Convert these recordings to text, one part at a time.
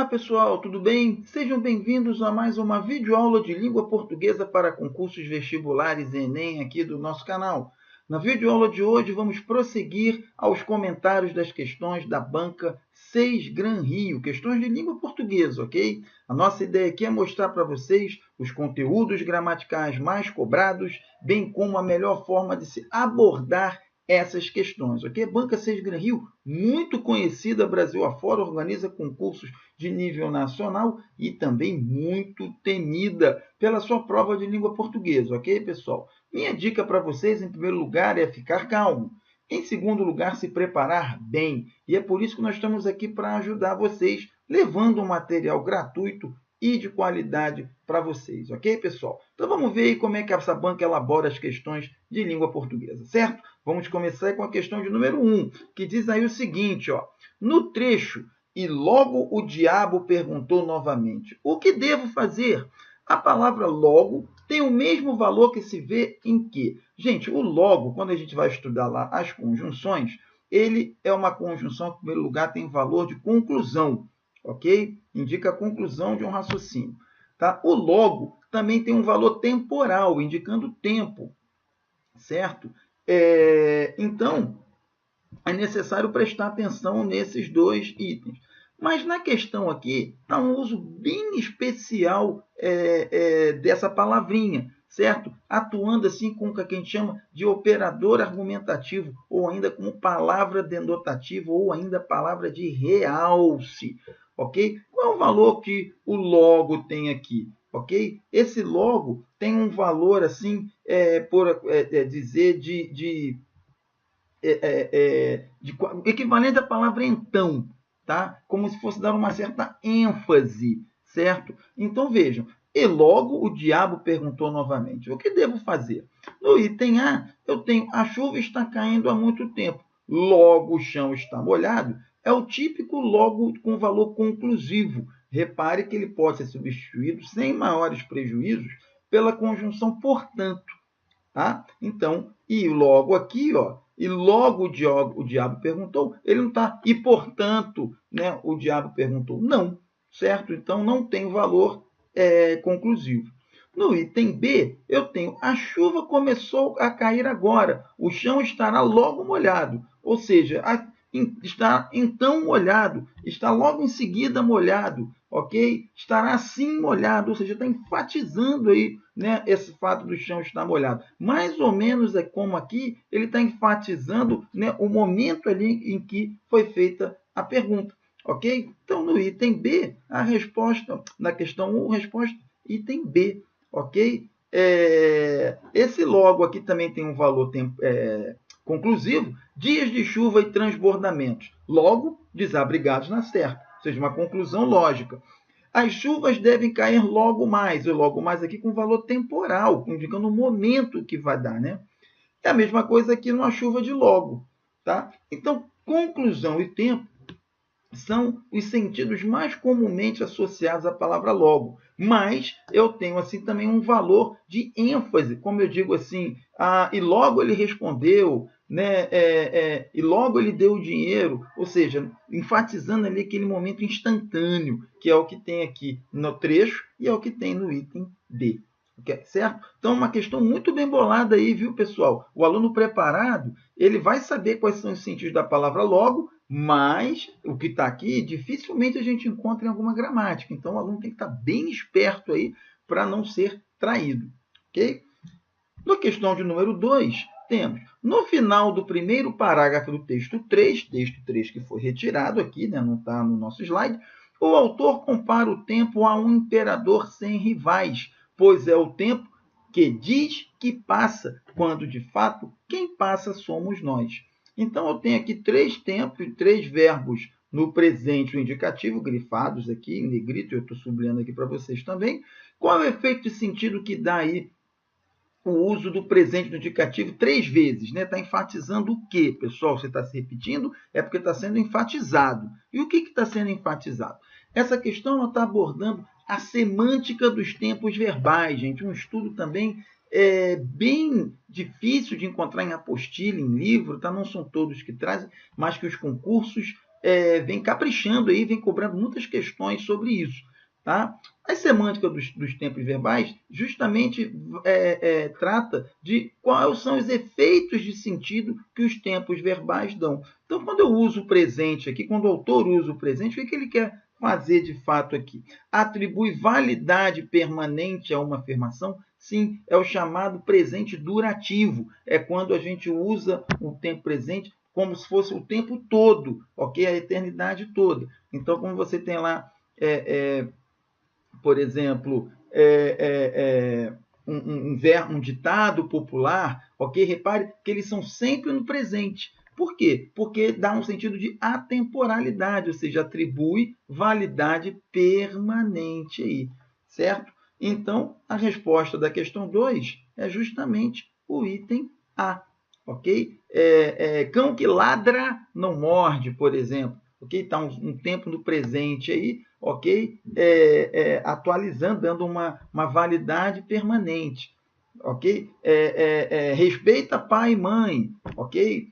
Olá pessoal, tudo bem? Sejam bem-vindos a mais uma videoaula de língua portuguesa para concursos vestibulares e Enem aqui do nosso canal. Na videoaula de hoje vamos prosseguir aos comentários das questões da banca 6 Gran Rio, questões de língua portuguesa, ok? A nossa ideia aqui é mostrar para vocês os conteúdos gramaticais mais cobrados, bem como a melhor forma de se abordar essas questões, ok? Banca 6 Gran Rio, muito conhecida Brasil afora, organiza concursos de nível nacional e também muito temida pela sua prova de língua portuguesa, ok, pessoal? Minha dica para vocês, em primeiro lugar, é ficar calmo. Em segundo lugar, se preparar bem. E é por isso que nós estamos aqui para ajudar vocês, levando um material gratuito e de qualidade para vocês, ok, pessoal? Então vamos ver aí como é que essa banca elabora as questões de língua portuguesa, certo? Vamos começar com a questão de número 1, que diz aí o seguinte, ó. No trecho, e logo o diabo perguntou novamente, o que devo fazer? A palavra logo tem o mesmo valor que se vê em que? Gente, o logo, quando a gente vai estudar lá as conjunções, ele é uma conjunção, em primeiro lugar, tem valor de conclusão, ok? Indica a conclusão de um raciocínio. Tá? O logo também tem um valor temporal, indicando tempo, certo? Então, é necessário prestar atenção nesses dois itens. Mas na questão aqui, há um uso bem especial dessa palavrinha, certo? Atuando assim com o que a gente chama de operador argumentativo, ou ainda como palavra denotativa, ou ainda palavra de realce, ok? Qual é o valor que o logo tem aqui? Ok? Esse logo tem um valor, assim, dizer, equivalente à palavra então, tá? Como se fosse dar uma certa ênfase, certo? Então vejam, e logo o diabo perguntou novamente, o que devo fazer? No item A, eu tenho, a chuva está caindo há muito tempo, logo o chão está molhado, é o típico logo com valor conclusivo. Repare que ele pode ser substituído sem maiores prejuízos pela conjunção portanto. Tá? Então, e logo aqui, ó, e logo o diabo perguntou, ele não está, e portanto, né, o diabo perguntou. Não, certo? Então, não tem valor conclusivo. No item B, eu tenho, a chuva começou a cair agora, o chão estará logo molhado, ou seja, está então molhado, está logo em seguida molhado, ok? Estará assim molhado, ou seja, está enfatizando aí, né, esse fato do chão estar molhado. Mais ou menos é como aqui, ele está enfatizando, né, o momento ali em que foi feita a pergunta, ok? Então, no item B, a resposta, na questão 1, resposta item B, ok? Esse logo aqui também tem um valor conclusivo, dias de chuva e transbordamentos. Logo, desabrigados na serra, ou seja, uma conclusão lógica. As chuvas devem cair logo mais, o logo mais aqui com valor temporal, indicando o momento que vai dar, né? É a mesma coisa aqui numa chuva de logo, tá? Então, conclusão e tempo são os sentidos mais comumente associados à palavra logo, mas eu tenho assim também um valor de ênfase, como eu digo assim, e logo ele respondeu, né? E logo ele deu o dinheiro, ou seja, enfatizando ali aquele momento instantâneo, que é o que tem aqui no trecho e é o que tem no item D. Certo? Então, uma questão muito bem bolada aí, viu, pessoal? O aluno preparado, ele vai saber quais são os sentidos da palavra logo, mas o que está aqui, dificilmente a gente encontra em alguma gramática. Então, o aluno tem que estar bem esperto aí para não ser traído. Ok? Na questão de número 2, temos, no final do primeiro parágrafo do texto 3 que foi retirado aqui, né, não está no nosso slide, o autor compara o tempo a um imperador sem rivais, pois é o tempo que diz que passa, quando de fato quem passa somos nós. Então, eu tenho aqui 3 tempos, 3 verbos no presente, o indicativo, grifados aqui em negrito, eu estou sublinhando aqui para vocês também. Qual é o efeito de sentido que dá aí o uso do presente no indicativo 3 vezes? Está enfatizando o quê, pessoal? Você está se repetindo? É porque está sendo enfatizado. E o que está sendo enfatizado? Essa questão está abordando a semântica dos tempos verbais, gente. Um estudo também bem difícil de encontrar em apostila, em livro, tá? Não são todos que trazem, mas que os concursos vem caprichando aí, vem cobrando muitas questões sobre isso. Tá? A semântica dos tempos verbais justamente trata de quais são os efeitos de sentido que os tempos verbais dão. Então, quando eu uso o presente aqui, quando o autor usa o presente, o que ele quer fazer de fato aqui? Atribui validade permanente a uma afirmação? Sim, é o chamado presente durativo. É quando a gente usa o tempo presente como se fosse o tempo todo, ok? A eternidade toda. Então, como você tem lá, por exemplo, um ditado popular, ok? Repare que eles são sempre no presente. Por quê? Porque dá um sentido de atemporalidade, ou seja, atribui validade permanente aí, certo? Então, a resposta da questão 2 é justamente o item A, ok? Cão que ladra não morde, por exemplo. Ok? Está um tempo no presente aí, ok? Atualizando, dando uma validade permanente, ok? Respeita pai e mãe, ok?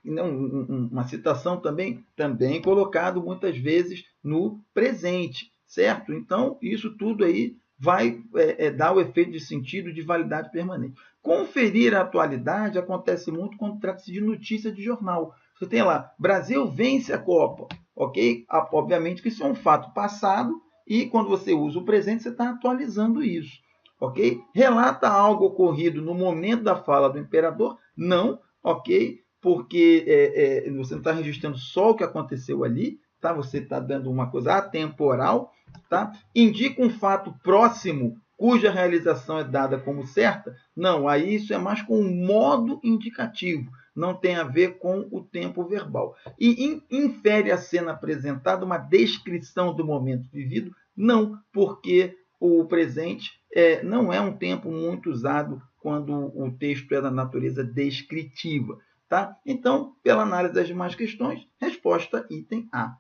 Uma citação também colocado muitas vezes no presente, certo? Então, isso tudo aí vai dar o efeito de sentido de validade permanente. Conferir a atualidade acontece muito quando trata-se de notícia de jornal. Você tem lá, Brasil vence a Copa, ok? Obviamente que isso é um fato passado e quando você usa o presente, você está atualizando isso, ok? Relata algo ocorrido no momento da fala do imperador? Não, ok? Porque você não está registrando só o que aconteceu ali, tá? Você está dando uma coisa atemporal, tá? Indica um fato próximo cuja realização é dada como certa? Não, aí isso é mais com um modo indicativo, não tem a ver com o tempo verbal. E infere a cena apresentada uma descrição do momento vivido? Não, porque o presente não é um tempo muito usado quando o texto é da natureza descritiva. Tá? Então, pela análise das demais questões, resposta item A.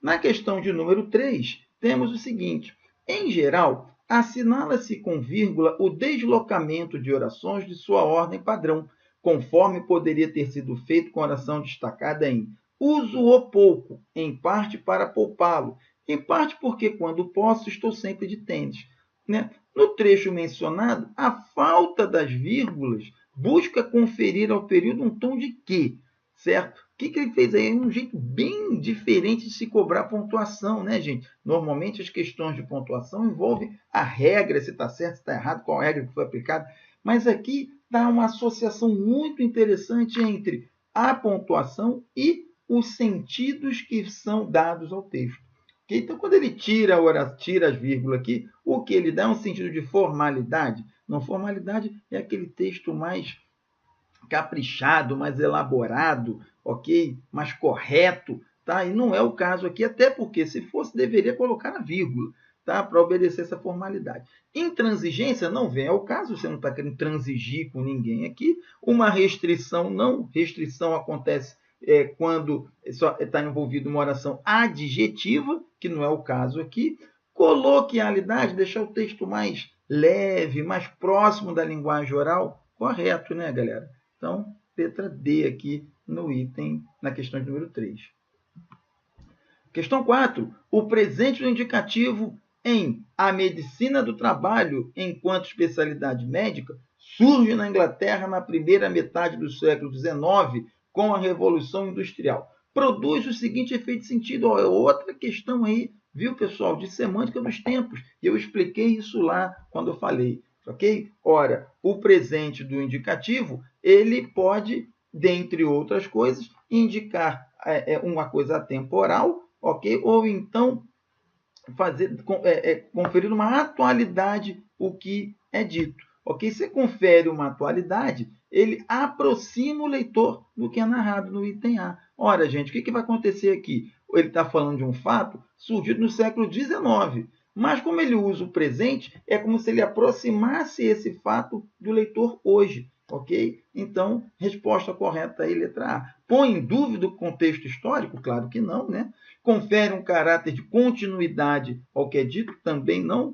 Na questão de número 3, temos o seguinte. Em geral, assinala-se com vírgula o deslocamento de orações de sua ordem padrão, conforme poderia ter sido feito com oração destacada em uso-o pouco, em parte para poupá-lo, em parte porque quando posso estou sempre de tênis. Né? No trecho mencionado, a falta das vírgulas busca conferir ao período um tom de quê? Certo? O que ele fez aí? É um jeito bem diferente de se cobrar pontuação, né, gente? Normalmente as questões de pontuação envolvem a regra, se está certo, se está errado, qual regra que foi aplicada. Mas aqui dá uma associação muito interessante entre a pontuação e os sentidos que são dados ao texto. Okay? Então, quando ele tira as vírgulas aqui, o que ele dá é um sentido de formalidade. Não, formalidade é aquele texto mais caprichado, mais elaborado, ok? Mais correto, tá? E não é o caso aqui, até porque se fosse, deveria colocar a vírgula, tá? Para obedecer essa formalidade. Intransigência não vem ao caso, você não está querendo transigir com ninguém aqui. Uma restrição não, restrição acontece quando está envolvido uma oração adjetiva, que não é o caso aqui. Coloquialidade, deixar o texto mais leve, mais próximo da linguagem oral, correto, né, galera? Então, letra D aqui no item, na questão de número 3. Questão 4. O presente do indicativo em a medicina do trabalho enquanto especialidade médica surge na Inglaterra na primeira metade do século XIX com a Revolução Industrial. Produz o seguinte efeito de sentido. É outra questão aí, viu, pessoal, de semântica dos tempos. Eu expliquei isso lá quando eu falei. Ok? Ora, o presente do indicativo, ele pode, dentre outras coisas, indicar uma coisa atemporal, ok? Ou então conferir uma atualidade o que é dito. Ok? Se confere uma atualidade, ele aproxima o leitor do que é narrado no item A. Ora, gente, o que vai acontecer aqui? Ele está falando de um fato surgido no século XIX. Mas como ele usa o presente, é como se ele aproximasse esse fato do leitor hoje, ok? Então, resposta correta aí, letra A. Põe em dúvida o contexto histórico? Claro que não, né? Confere um caráter de continuidade ao que é dito? Também não.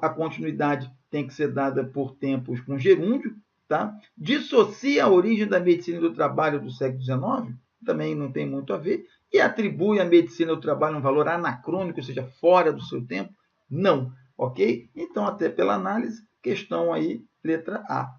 A continuidade tem que ser dada por tempos com gerúndio, tá? Dissocia a origem da medicina e do trabalho do século XIX? Também não tem muito a ver. E atribui à medicina e ao trabalho um valor anacrônico, ou seja, fora do seu tempo? Não, ok? Então, até pela análise, questão aí, letra A.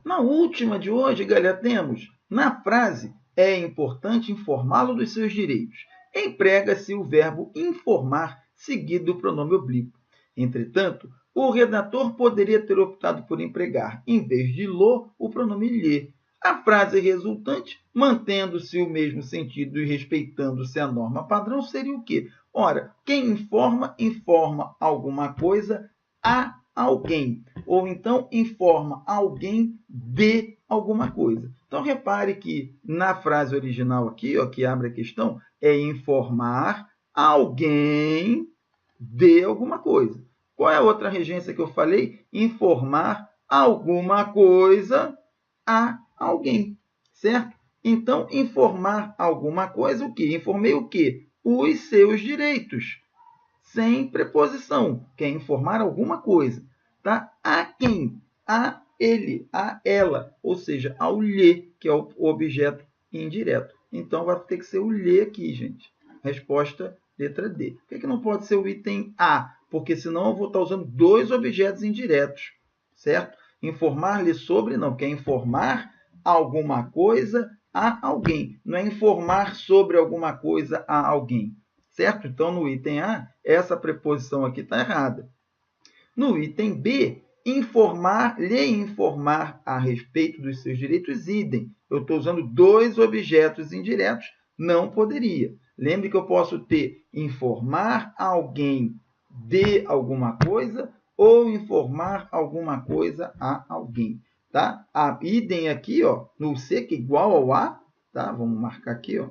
Na última de hoje, galera, temos, na frase, é importante informá-lo dos seus direitos. Emprega-se o verbo informar, seguido do pronome oblíquo. Entretanto, o redator poderia ter optado por empregar, em vez de lo, o pronome lhe. A frase resultante, mantendo-se o mesmo sentido e respeitando-se a norma padrão, seria o quê? Ora, quem informa, informa alguma coisa a alguém. Ou então, informa alguém de alguma coisa. Então, repare que na frase original aqui, ó, que abre a questão, é informar alguém de alguma coisa. Qual é a outra regência que eu falei? Informar alguma coisa a alguém, certo? Então, informar alguma coisa, o quê? Informei o quê? Os seus direitos, sem preposição. Quer informar alguma coisa, tá? A quem? A ele, a ela, ou seja, ao lhe, que é o objeto indireto. Então, vai ter que ser o lhe aqui, gente. Resposta, letra D. Por que não pode ser o item A? Porque senão eu vou estar usando dois objetos indiretos, certo? Informar-lhe sobre, não, quer informar alguma coisa a alguém. Não é informar sobre alguma coisa a alguém, certo? Então, no item A, essa preposição aqui está errada. No item B, informar, lhe informar a respeito dos seus direitos, idem. Eu estou usando dois objetos indiretos, não poderia. Lembre que eu posso ter informar alguém de alguma coisa ou informar alguma coisa a alguém, tá? A idem aqui, ó, no C, que é igual ao A, tá? Vamos marcar aqui, ó,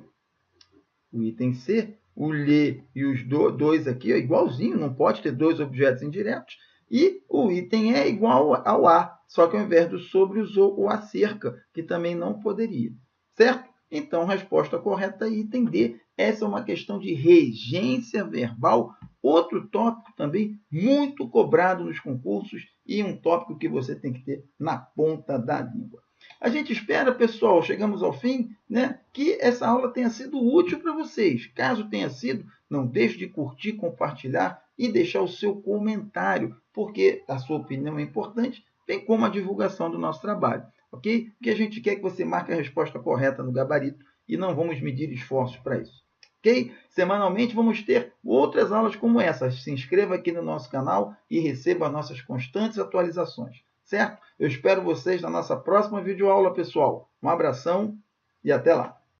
o item C, o lhe e os dois aqui, ó, igualzinho, não pode ter dois objetos indiretos. E o item é igual ao A, só que ao invés do sobre usou o acerca, que também não poderia, certo? Então, resposta correta, item D. Essa é uma questão de regência verbal, outro tópico também muito cobrado nos concursos e um tópico que você tem que ter na ponta da língua. A gente espera, pessoal, chegamos ao fim, né, que essa aula tenha sido útil para vocês. Caso tenha sido, não deixe de curtir, compartilhar e deixar o seu comentário, porque a sua opinião é importante, bem como a divulgação do nosso trabalho, ok? Porque a gente quer que você marque a resposta correta no gabarito e não vamos medir esforços para isso, ok? Semanalmente vamos ter outras aulas como essa. Se inscreva aqui no nosso canal e receba nossas constantes atualizações, certo? Eu espero vocês na nossa próxima videoaula, pessoal. Um abração e até lá!